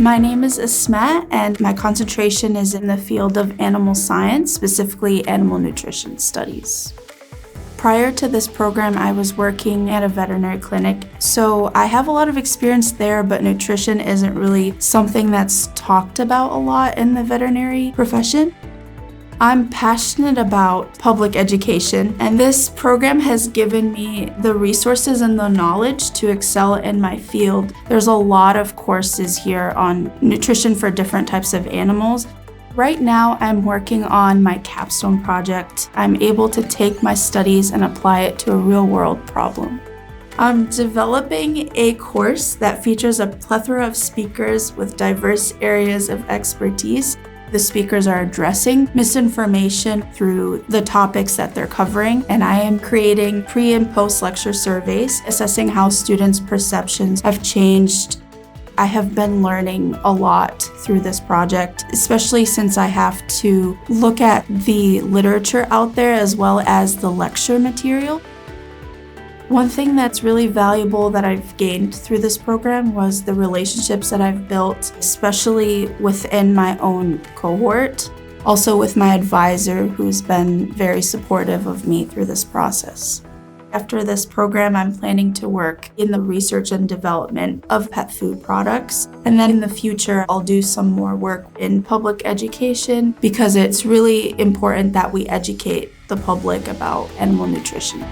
My name is Asmaa, and my concentration is in the field of animal science, specifically animal nutrition studies. Prior to this program, I was working at a veterinary clinic, so I have a lot of experience there, but nutrition isn't really something that's talked about a lot in the veterinary profession. I'm passionate about public education, and this program has given me the resources and the knowledge to excel in my field. There's a lot of courses here on nutrition for different types of animals. Right now, I'm working on my capstone project. I'm able to take my studies and apply it to a real-world problem. I'm developing a course that features a plethora of speakers with diverse areas of expertise. The speakers are addressing misinformation through the topics that they're covering, and I am creating pre- and post-lecture surveys, assessing how students' perceptions have changed. I have been learning a lot through this project, especially since I have to look at the literature out there as well as the lecture material. One thing that's really valuable that I've gained through this program was the relationships that I've built, especially within my own cohort, also with my advisor, who's been very supportive of me through this process. After this program, I'm planning to work in the research and development of pet food products. And then in the future, I'll do some more work in public education because it's really important that we educate the public about animal nutrition.